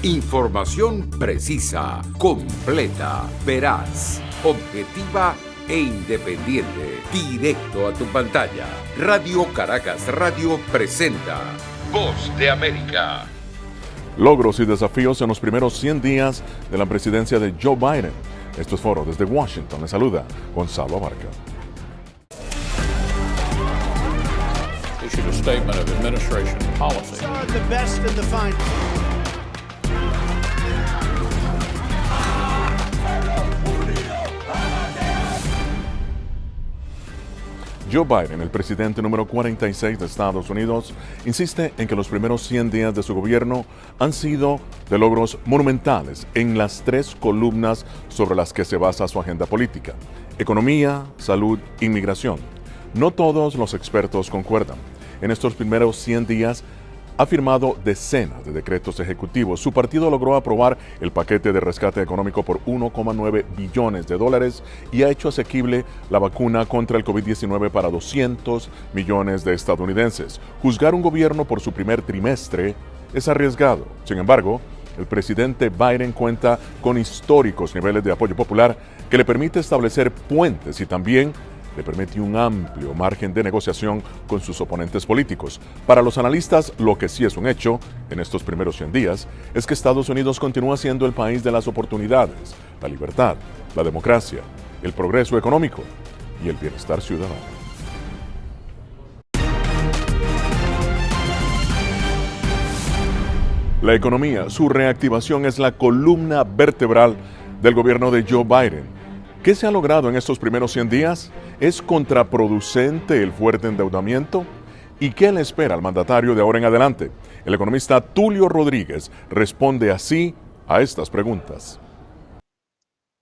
Información precisa, completa, veraz, objetiva e independiente. Directo a tu pantalla. Radio Caracas Radio presenta Voz de América. Logros y desafíos en los primeros 100 días de la presidencia de Joe Biden. Esto es Foro desde Washington. Les saluda Gonzalo Abarca. Issued a statement of administration policy. The best and the fine. Joe Biden, el presidente número 46 de Estados Unidos, insiste en que los primeros 100 días de su gobierno han sido de logros monumentales en las tres columnas sobre las que se basa su agenda política: economía, salud, inmigración. No todos los expertos concuerdan. En estos primeros 100 días ha firmado decenas de decretos ejecutivos. Su partido logró aprobar el paquete de rescate económico por $1,9 billones y ha hecho asequible la vacuna contra el COVID-19 para 200 millones de estadounidenses. Juzgar un gobierno por su primer trimestre es arriesgado. Sin embargo, el presidente Biden cuenta con históricos niveles de apoyo popular que le permite establecer puentes y también le permite un amplio margen de negociación con sus oponentes políticos. Para los analistas, lo que sí es un hecho en estos primeros 100 días es que Estados Unidos continúa siendo el país de las oportunidades, la libertad, la democracia, el progreso económico y el bienestar ciudadano. La economía, su reactivación es la columna vertebral del gobierno de Joe Biden. ¿Qué se ha logrado en estos primeros 100 días? ¿Es contraproducente el fuerte endeudamiento? ¿Y qué le espera al mandatario de ahora en adelante? El economista Tulio Rodríguez responde así a estas preguntas.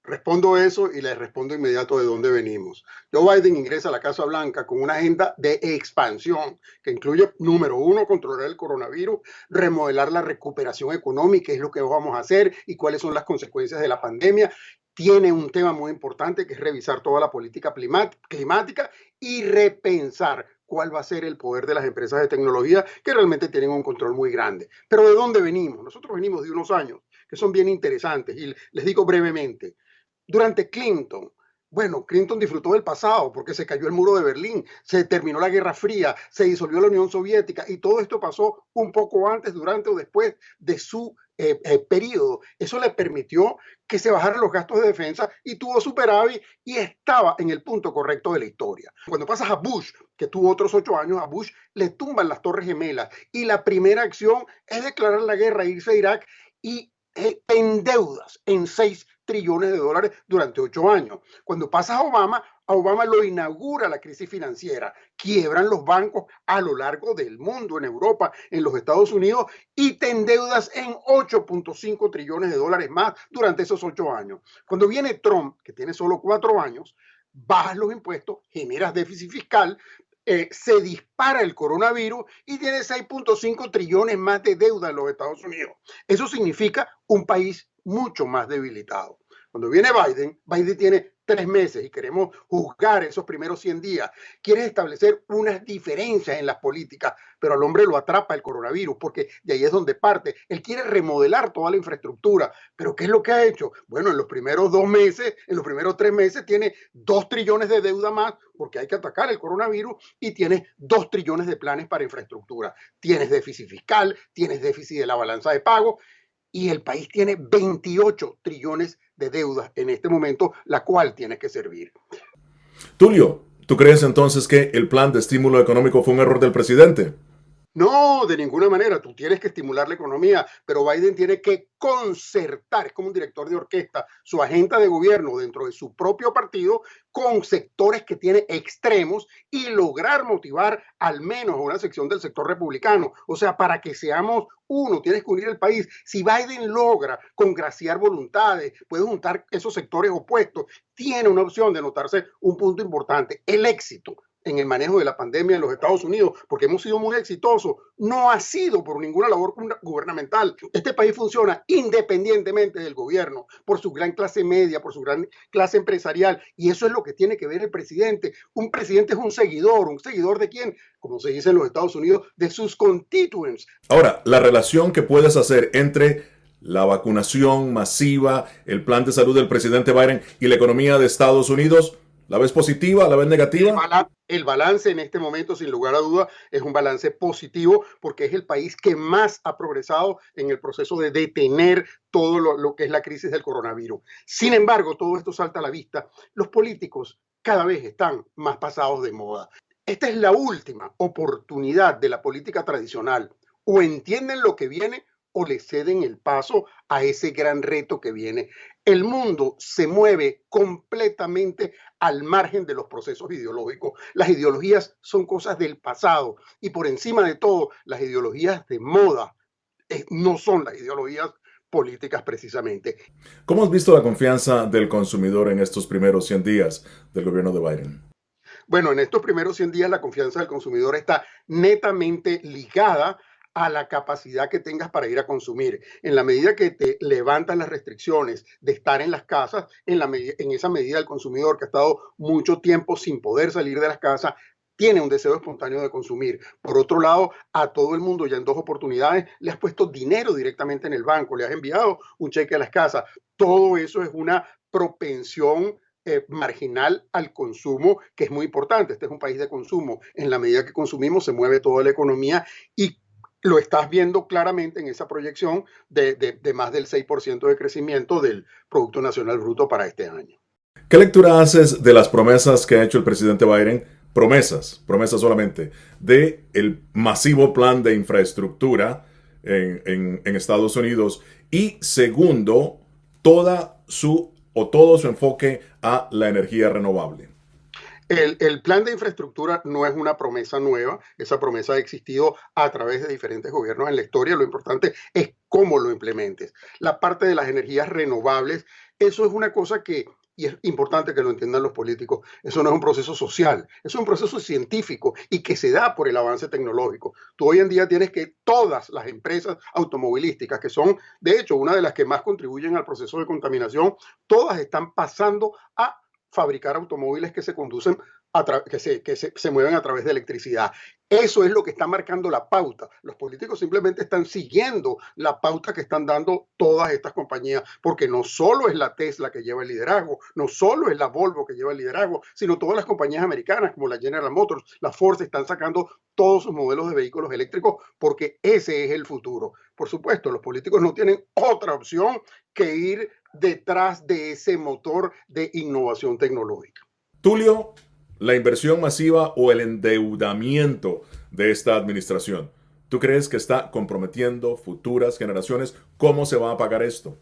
Respondo eso y les respondo inmediato de dónde venimos. Joe Biden ingresa a la Casa Blanca con una agenda de expansión que incluye, número uno, controlar el coronavirus, remodelar la recuperación económica, es lo que vamos a hacer y cuáles son las consecuencias de la pandemia. Tiene un tema muy importante que es revisar toda la política climática y repensar cuál va a ser el poder de las empresas de tecnología que realmente tienen un control muy grande. Pero ¿de dónde venimos? Nosotros venimos de unos años que son bien interesantes y les digo brevemente. Durante Clinton, Clinton disfrutó del pasado porque se cayó el muro de Berlín, se terminó la Guerra Fría, se disolvió la Unión Soviética y todo esto pasó un poco antes, durante o después de su periodo. Eso le permitió que se bajaran los gastos de defensa y tuvo superávit y estaba en el punto correcto de la historia. Cuando pasas a Bush, que tuvo otros 8 años, a Bush le tumban las Torres Gemelas y la primera acción es declarar la guerra, irse a Irak y en deudas en 6 trillones de dólares durante 8 años. Cuando pasas a Obama lo inaugura la crisis financiera, quiebran los bancos a lo largo del mundo, en Europa, en los Estados Unidos, y te endeudas en 8.5 trillones de dólares más durante esos 8 años. Cuando viene Trump, que tiene solo 4 años, bajas los impuestos, generas déficit fiscal, se dispara el coronavirus y tiene 6.5 trillones más de deuda en los Estados Unidos. Eso significa un país mucho más debilitado. Cuando viene Biden tiene 3 meses y queremos juzgar esos primeros 100 días. Quiere establecer unas diferencias en las políticas, pero al hombre lo atrapa el coronavirus porque de ahí es donde parte. Él quiere remodelar toda la infraestructura, pero ¿qué es lo que ha hecho? Bueno, en los primeros 2 meses, en los primeros 3 meses tiene 2 trillones de deuda más porque hay que atacar el coronavirus y tiene 2 trillones de planes para infraestructura. Tienes déficit fiscal, tienes déficit de la balanza de pago y el país tiene 28 trillones de deuda en este momento, la cual tiene que servir. Tulio, ¿tú crees entonces que el plan de estímulo económico fue un error del presidente? No, de ninguna manera. Tú tienes que estimular la economía, pero Biden tiene que concertar, es como un director de orquesta, su agenda de gobierno dentro de su propio partido con sectores que tiene extremos y lograr motivar al menos a una sección del sector republicano. O sea, para que seamos uno, tienes que unir el país. Si Biden logra congraciar voluntades, puede juntar esos sectores opuestos, tiene una opción de notarse un punto importante: el éxito en el manejo de la pandemia en los Estados Unidos, porque hemos sido muy exitosos, no ha sido por ninguna labor gubernamental. Este país funciona independientemente del gobierno, por su gran clase media, por su gran clase empresarial, y eso es lo que tiene que ver el presidente. Un presidente es un seguidor ¿de quién? Como se dice en los Estados Unidos, de sus constituents. Ahora, la relación que puedes hacer entre la vacunación masiva, el plan de salud del presidente Biden y la economía de Estados Unidos? ¿La ves positiva? ¿La ves negativa? El balance en este momento, sin lugar a duda, es un balance positivo porque es el país que más ha progresado en el proceso de detener todo lo que es la crisis del coronavirus. Sin embargo, todo esto salta a la vista. Los políticos cada vez están más pasados de moda. Esta es la última oportunidad de la política tradicional. O entienden lo que viene o le ceden el paso a ese gran reto que viene. El mundo se mueve completamente al margen de los procesos ideológicos. Las ideologías son cosas del pasado y por encima de todo, las ideologías de moda no son las ideologías políticas precisamente. ¿Cómo has visto la confianza del consumidor en estos primeros 100 días del gobierno de Biden? Bueno, en estos primeros 100 días la confianza del consumidor está netamente ligada a la capacidad que tengas para ir a consumir. En la medida que te levantan las restricciones de estar en las casas, en esa medida el consumidor que ha estado mucho tiempo sin poder salir de las casas, tiene un deseo espontáneo de consumir. Por otro lado, a todo el mundo ya en 2 oportunidades le has puesto dinero directamente en el banco, le has enviado un cheque a las casas. Todo eso es una propensión marginal al consumo, que es muy importante. Este es un país de consumo. En la medida que consumimos se mueve toda la economía y lo estás viendo claramente en esa proyección de más del 6% de crecimiento del Producto Nacional Bruto para este año. ¿Qué lectura haces de las promesas que ha hecho el presidente Biden? Promesas solamente, de el masivo plan de infraestructura en Estados Unidos y segundo, todo su enfoque a la energía renovable. El plan de infraestructura no es una promesa nueva, esa promesa ha existido a través de diferentes gobiernos en la historia, lo importante es cómo lo implementes. La parte de las energías renovables, eso es una cosa que, y es importante que lo entiendan los políticos, eso no es un proceso social, es un proceso científico y que se da por el avance tecnológico. Tú hoy en día tienes que todas las empresas automovilísticas, que son de hecho una de las que más contribuyen al proceso de contaminación, todas están pasando a fabricar automóviles que se conducen, que se mueven a través de electricidad. Eso es lo que está marcando la pauta. Los políticos simplemente están siguiendo la pauta que están dando todas estas compañías, porque no solo es la Tesla que lleva el liderazgo, no solo es la Volvo que lleva el liderazgo, sino todas las compañías americanas como la General Motors, la Ford, están sacando todos sus modelos de vehículos eléctricos porque ese es el futuro. Por supuesto, los políticos no tienen otra opción que ir detrás de ese motor de innovación tecnológica. Tulio, la inversión masiva o el endeudamiento de esta administración, ¿tú crees que está comprometiendo futuras generaciones? ¿Cómo se va a pagar esto?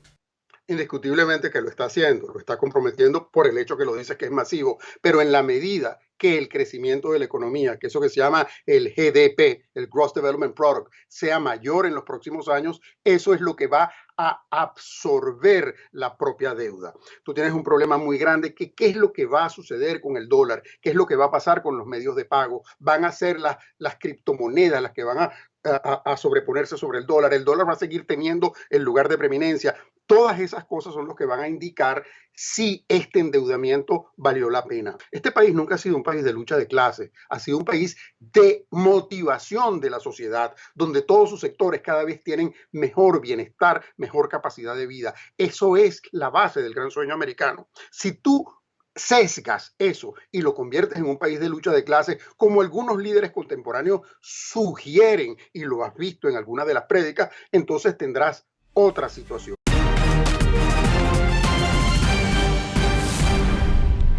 Indiscutiblemente que lo está haciendo, lo está comprometiendo por el hecho que lo dice que es masivo, pero en la medida que el crecimiento de la economía, que eso que se llama el GDP, el Gross Development Product, sea mayor en los próximos años, eso es lo que va a absorber la propia deuda. Tú tienes un problema muy grande, que qué es lo que va a suceder con el dólar, qué es lo que va a pasar con los medios de pago, van a ser las criptomonedas las que van a sobreponerse sobre el dólar va a seguir teniendo el lugar de preeminencia. Todas esas cosas son los que van a indicar si este endeudamiento valió la pena. Este país nunca ha sido un país de lucha de clases, ha sido un país de motivación de la sociedad, donde todos sus sectores cada vez tienen mejor bienestar, mejor capacidad de vida. Eso es la base del gran sueño americano. Si tú sesgas eso y lo conviertes en un país de lucha de clases, como algunos líderes contemporáneos sugieren, y lo has visto en algunas de las prédicas, entonces tendrás otra situación.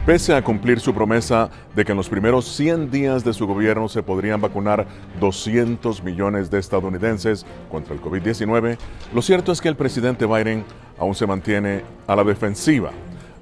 Pese a cumplir su promesa de que en los primeros 100 días de su gobierno se podrían vacunar 200 millones de estadounidenses contra el COVID-19, lo cierto es que el presidente Biden aún se mantiene a la defensiva.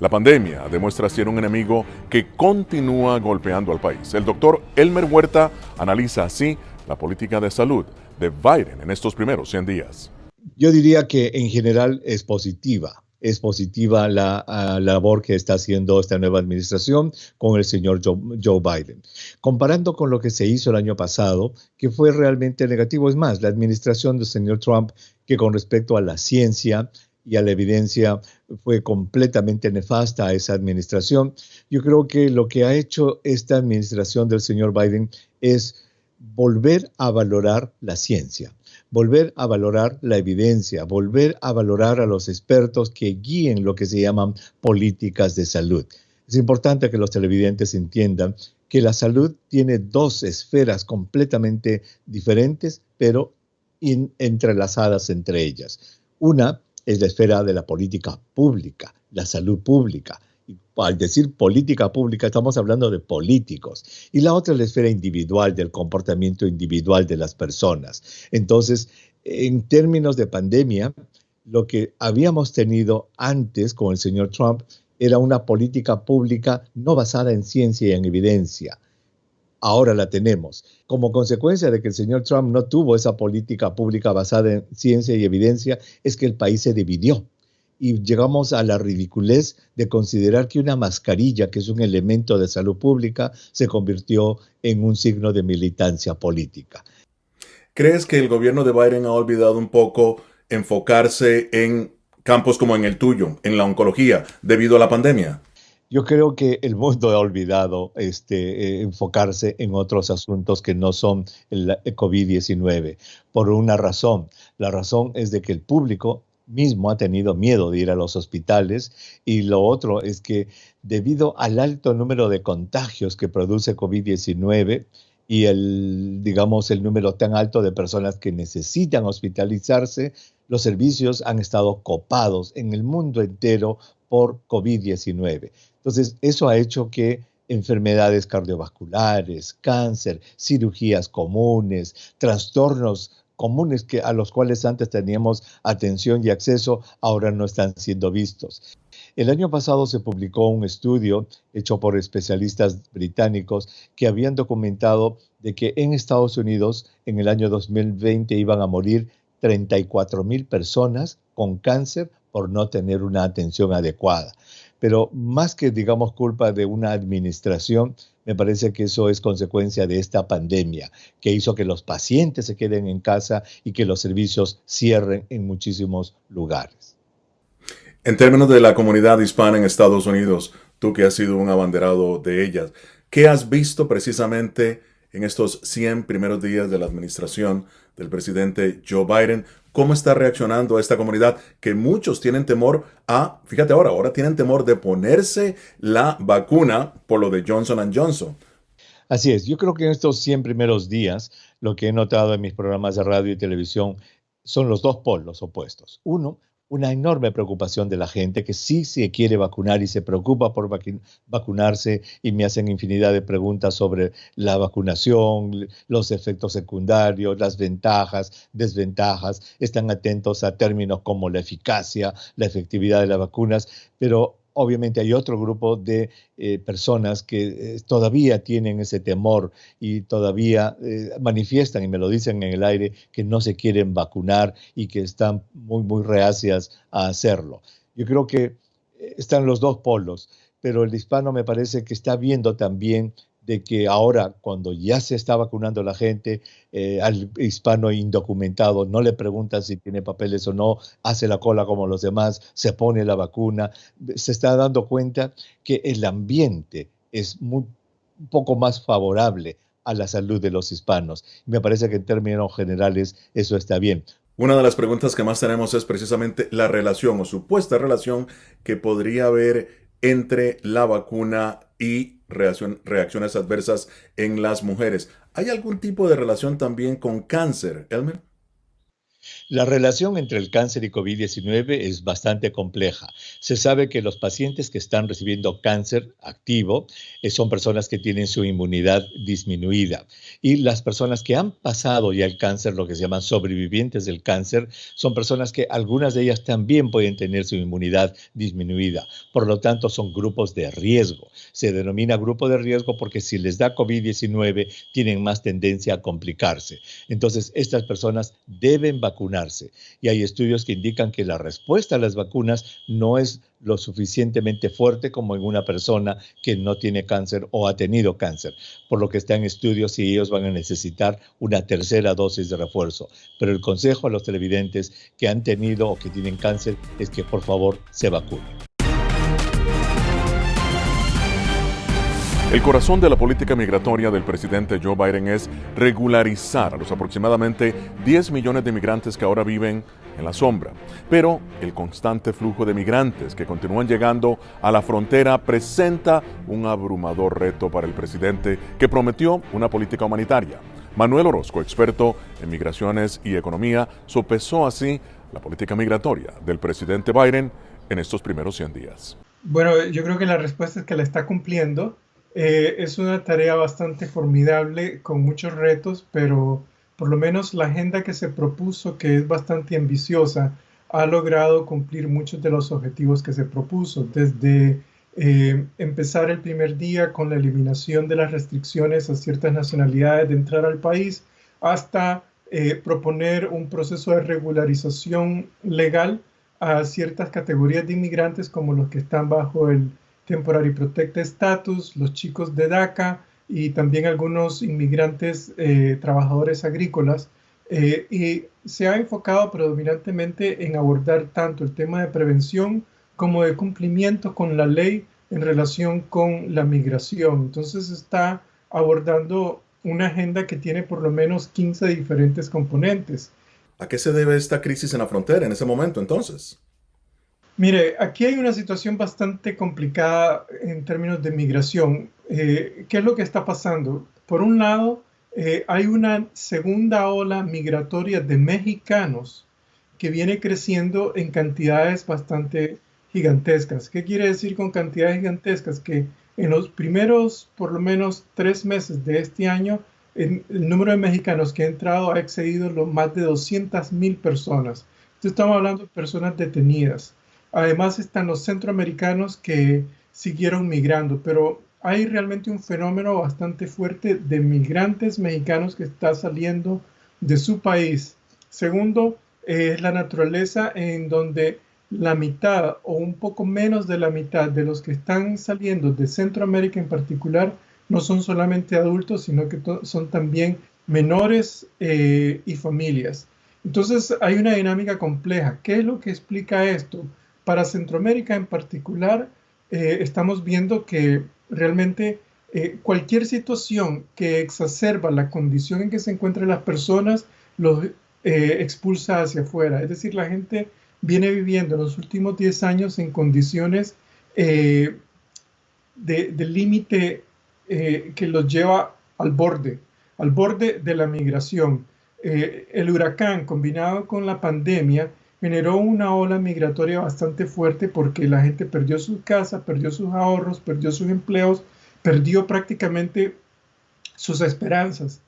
La pandemia demuestra ser un enemigo que continúa golpeando al país. El doctor Elmer Huerta analiza así la política de salud de Biden en estos primeros 100 días. Yo diría que en general es positiva. Es positiva la labor que está haciendo esta nueva administración con el señor Joe Biden. Comparando con lo que se hizo el año pasado, que fue realmente negativo. Es más, la administración del señor Trump, que con respecto a la ciencia y a la evidencia fue completamente nefasta a esa administración. Yo creo que lo que ha hecho esta administración del señor Biden es volver a valorar la ciencia, volver a valorar la evidencia, volver a valorar a los expertos que guíen lo que se llaman políticas de salud. Es importante que los televidentes entiendan que la salud tiene dos esferas completamente diferentes, pero entrelazadas entre ellas. Una es la esfera de la política pública, la salud pública. Y al decir política pública estamos hablando de políticos. Y la otra es la esfera individual, del comportamiento individual de las personas. Entonces, en términos de pandemia, lo que habíamos tenido antes con el señor Trump era una política pública no basada en ciencia y en evidencia. Ahora la tenemos. Como consecuencia de que el señor Trump no tuvo esa política pública basada en ciencia y evidencia, es que el país se dividió. Y llegamos a la ridiculez de considerar que una mascarilla, que es un elemento de salud pública, se convirtió en un signo de militancia política. ¿Crees que el gobierno de Biden ha olvidado un poco enfocarse en campos como en el tuyo, en la oncología, debido a la pandemia? Yo creo que el mundo ha olvidado enfocarse en otros asuntos que no son el COVID-19, por una razón. La razón es de que el público mismo ha tenido miedo de ir a los hospitales, y lo otro es que debido al alto número de contagios que produce COVID-19 y el número tan alto de personas que necesitan hospitalizarse, los servicios han estado copados en el mundo entero por COVID-19. Entonces, eso ha hecho que enfermedades cardiovasculares, cáncer, cirugías comunes, trastornos comunes a los cuales antes teníamos atención y acceso, ahora no están siendo vistos. El año pasado se publicó un estudio hecho por especialistas británicos que habían documentado de que en Estados Unidos en el año 2020 iban a morir 34,000 personas con cáncer por no tener una atención adecuada. Pero más que, culpa de una administración, me parece que eso es consecuencia de esta pandemia, que hizo que los pacientes se queden en casa y que los servicios cierren en muchísimos lugares. En términos de la comunidad hispana en Estados Unidos, tú que has sido un abanderado de ellas, ¿qué has visto precisamente en estos 100 primeros días de la administración del presidente Joe Biden? ¿Cómo está reaccionando a esta comunidad que muchos tienen temor ahora tienen temor de ponerse la vacuna por lo de Johnson & Johnson? Así es, yo creo que en estos 100 primeros días, lo que he notado en mis programas de radio y televisión son los dos polos opuestos. Uno, una enorme preocupación de la gente que sí se quiere vacunar y se preocupa por vacunarse, y me hacen infinidad de preguntas sobre la vacunación, los efectos secundarios, las ventajas, desventajas. Están atentos a términos como la eficacia, la efectividad de las vacunas, pero obviamente hay otro grupo de personas que todavía tienen ese temor y todavía manifiestan, y me lo dicen en el aire, que no se quieren vacunar y que están muy, muy reacias a hacerlo. Yo creo que están los dos polos, pero el hispano me parece que está viendo también de que ahora, cuando ya se está vacunando la gente, al hispano indocumentado no le preguntan si tiene papeles o no, hace la cola como los demás, se pone la vacuna. Se está dando cuenta que el ambiente es un poco más favorable a la salud de los hispanos. Me parece que en términos generales eso está bien. Una de las preguntas que más tenemos es precisamente la relación o supuesta relación que podría haber entre la vacuna y reacciones adversas en las mujeres. ¿Hay algún tipo de relación también con cáncer, Elmer? La relación entre el cáncer y COVID-19 es bastante compleja. Se sabe que los pacientes que están recibiendo cáncer activo son personas que tienen su inmunidad disminuida. Y las personas que han pasado ya el cáncer, lo que se llaman sobrevivientes del cáncer, son personas que algunas de ellas también pueden tener su inmunidad disminuida. Por lo tanto, son grupos de riesgo. Se denomina grupo de riesgo porque si les da COVID-19 tienen más tendencia a complicarse. Entonces, estas personas deben vacunarse. Y hay estudios que indican que la respuesta a las vacunas no es lo suficientemente fuerte como en una persona que no tiene cáncer o ha tenido cáncer, por lo que está en estudios si ellos van a necesitar una tercera dosis de refuerzo. Pero el consejo a los televidentes que han tenido o que tienen cáncer es que por favor se vacunen. El corazón de la política migratoria del presidente Joe Biden es regularizar a los aproximadamente 10 millones de migrantes que ahora viven en la sombra. Pero el constante flujo de migrantes que continúan llegando a la frontera presenta un abrumador reto para el presidente, que prometió una política humanitaria. Manuel Orozco, experto en migraciones y economía, sopesó así la política migratoria del presidente Biden en estos primeros 100 días. Bueno, yo creo que la respuesta es que la está cumpliendo. Es una tarea bastante formidable, con muchos retos, pero por lo menos la agenda que se propuso, que es bastante ambiciosa, ha logrado cumplir muchos de los objetivos que se propuso, desde empezar el primer día con la eliminación de las restricciones a ciertas nacionalidades de entrar al país, hasta proponer un proceso de regularización legal a ciertas categorías de inmigrantes, como los que están bajo el Temporary Protected Status, los chicos de DACA y también algunos inmigrantes trabajadores agrícolas. Y se ha enfocado predominantemente en abordar tanto el tema de prevención como de cumplimiento con la ley en relación con la migración. Entonces está abordando una agenda que tiene por lo menos 15 diferentes componentes. ¿A qué se debe esta crisis en la frontera en ese momento entonces? Mire, aquí hay una situación bastante complicada en términos de migración. ¿Qué es lo que está pasando? Por un lado, hay una segunda ola migratoria de mexicanos que viene creciendo en cantidades bastante gigantescas. ¿Qué quiere decir con cantidades gigantescas? Que en los primeros, por lo menos 3 meses de este año, el número de mexicanos que ha entrado ha excedido los más de 200,000 personas. Entonces estamos hablando de personas detenidas. Además están los centroamericanos que siguieron migrando, pero hay realmente un fenómeno bastante fuerte de migrantes mexicanos que está saliendo de su país. Segundo, es la naturaleza en donde la mitad o un poco menos de la mitad de los que están saliendo de Centroamérica en particular no son solamente adultos, sino que son también menores y familias. Entonces hay una dinámica compleja. ¿Qué es lo que explica esto? Para Centroamérica en particular, estamos viendo que realmente cualquier situación que exacerba la condición en que se encuentran las personas los expulsa hacia afuera. Es decir, la gente viene viviendo en los últimos 10 años en condiciones de límite que los lleva al borde de la migración. El huracán, combinado con la pandemia, generó una ola migratoria bastante fuerte porque la gente perdió su casa, perdió sus ahorros, perdió sus empleos, perdió prácticamente sus esperanzas.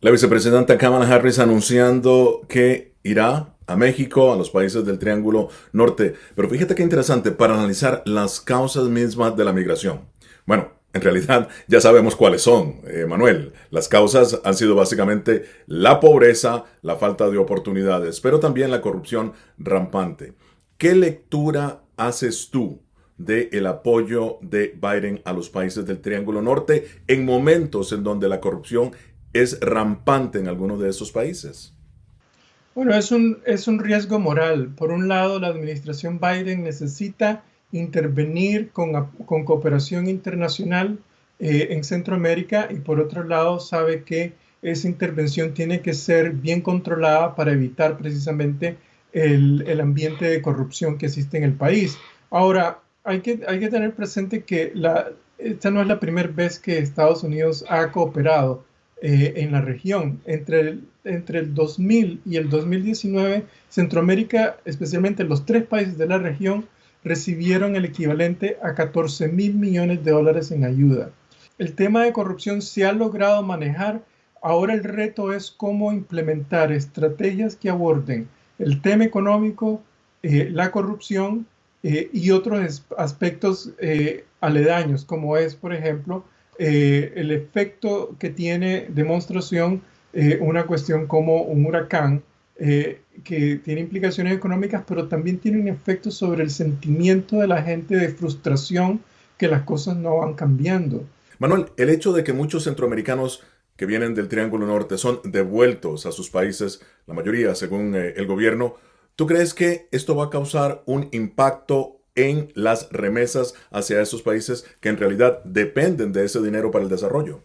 La vicepresidenta Kamala Harris anunciando que irá a México, a los países del Triángulo Norte. Pero fíjate qué interesante, para analizar las causas mismas de la migración. Bueno, en realidad ya sabemos cuáles son, Manuel. Las causas han sido básicamente la pobreza, la falta de oportunidades, pero también la corrupción rampante. ¿Qué lectura haces tú del apoyo de Biden a los países del Triángulo Norte en momentos en donde la corrupción es rampante en algunos de esos países? Bueno, es un riesgo moral. Por un lado, la administración Biden necesita intervenir con cooperación internacional en Centroamérica, y por otro lado sabe que esa intervención tiene que ser bien controlada para evitar precisamente el ambiente de corrupción que existe en el país. Ahora, hay que tener presente que esta no es la primera vez que Estados Unidos ha cooperado en la región. Entre el 2000 y el 2019, Centroamérica, especialmente los 3 países de la región, recibieron el equivalente a $14,000 millones en ayuda. El tema de corrupción se ha logrado manejar. Ahora el reto es cómo implementar estrategias que aborden el tema económico, la corrupción y otros aspectos aledaños, como es, por ejemplo, el efecto que tiene demostración una cuestión como un huracán, que tiene implicaciones económicas, pero también tiene un efecto sobre el sentimiento de la gente de frustración, que las cosas no van cambiando. Manuel, el hecho de que muchos centroamericanos que vienen del Triángulo Norte son devueltos a sus países, la mayoría según el gobierno, ¿tú crees que esto va a causar un impacto en las remesas hacia esos países que en realidad dependen de ese dinero para el desarrollo?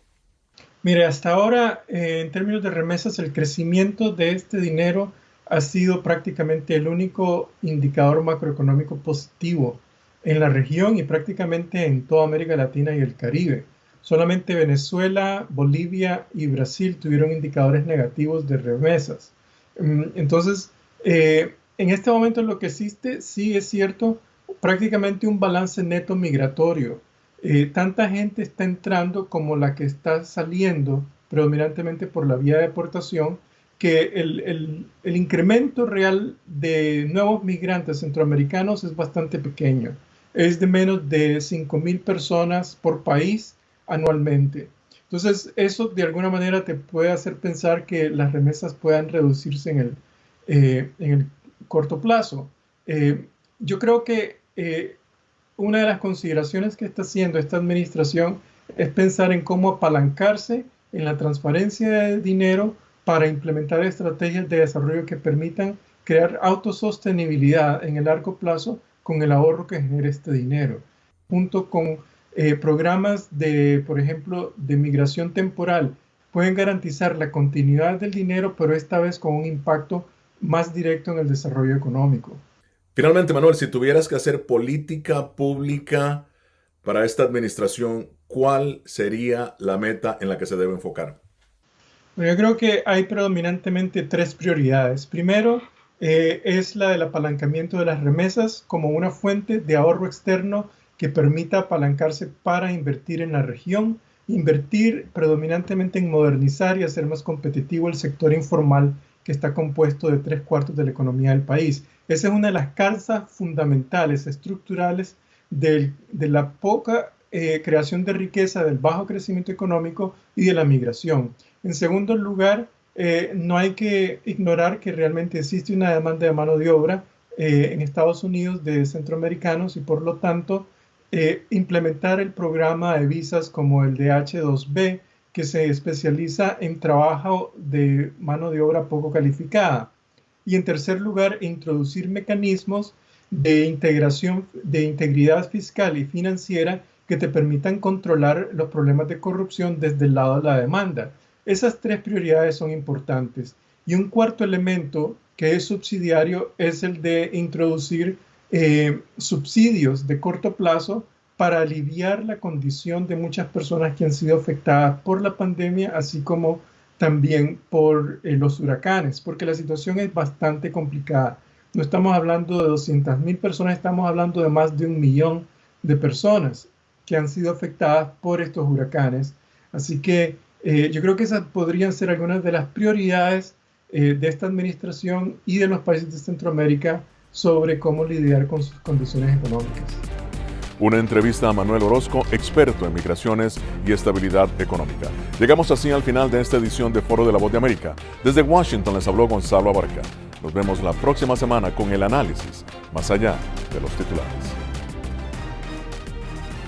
Mire, hasta ahora, en términos de remesas, el crecimiento de este dinero ha sido prácticamente el único indicador macroeconómico positivo en la región y prácticamente en toda América Latina y el Caribe. Solamente Venezuela, Bolivia y Brasil tuvieron indicadores negativos de remesas. Entonces, en este momento lo que existe, sí es cierto, prácticamente un balance neto migratorio. Tanta gente está entrando como la que está saliendo, predominantemente por la vía de deportación, que el incremento real de nuevos migrantes centroamericanos es bastante pequeño. Es de menos de 5,000 personas por país anualmente. Entonces, eso de alguna manera te puede hacer pensar que las remesas puedan reducirse en el corto plazo. Yo creo que una de las consideraciones que está haciendo esta administración es pensar en cómo apalancarse en la transparencia de dinero para implementar estrategias de desarrollo que permitan crear autosostenibilidad en el largo plazo con el ahorro que genera este dinero, junto con programas de, por ejemplo, de migración temporal. Pueden garantizar la continuidad del dinero, pero esta vez con un impacto más directo en el desarrollo económico. Finalmente, Manuel, si tuvieras que hacer política pública para esta administración, ¿cuál sería la meta en la que se debe enfocar? Bueno, yo creo que hay predominantemente 3 prioridades. Primero, es la del apalancamiento de las remesas como una fuente de ahorro externo que permita apalancarse para invertir en la región, invertir predominantemente en modernizar y hacer más competitivo el sector informal que está compuesto de 3/4 de la economía del país. Esa es una de las causas fundamentales, estructurales, de la poca creación de riqueza, del bajo crecimiento económico y de la migración. En segundo lugar, no hay que ignorar que realmente existe una demanda de mano de obra en Estados Unidos de centroamericanos y por lo tanto implementar el programa de visas como el de H-2B, que se especializa en trabajo de mano de obra poco calificada. Y en tercer lugar, introducir mecanismos de integración, de integridad fiscal y financiera que te permitan controlar los problemas de corrupción desde el lado de la demanda. Esas 3 prioridades son importantes. Y un cuarto elemento que es subsidiario es el de introducir subsidios de corto plazo para aliviar la condición de muchas personas que han sido afectadas por la pandemia, así como también por los huracanes, porque la situación es bastante complicada. No estamos hablando de 200,000 personas, estamos hablando de más de 1 millón de personas que han sido afectadas por estos huracanes. Así que yo creo que esas podrían ser algunas de las prioridades de esta administración y de los países de Centroamérica sobre cómo lidiar con sus condiciones económicas. Una entrevista a Manuel Orozco, experto en migraciones y estabilidad económica. Llegamos así al final de esta edición de Foro de la Voz de América. Desde Washington les habló Gonzalo Abarca. Nos vemos la próxima semana con el análisis más allá de los titulares.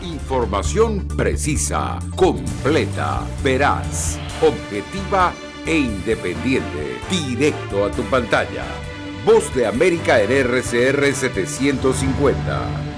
Información precisa, completa, veraz, objetiva e independiente. Directo a tu pantalla. Voz de América en RCR 750.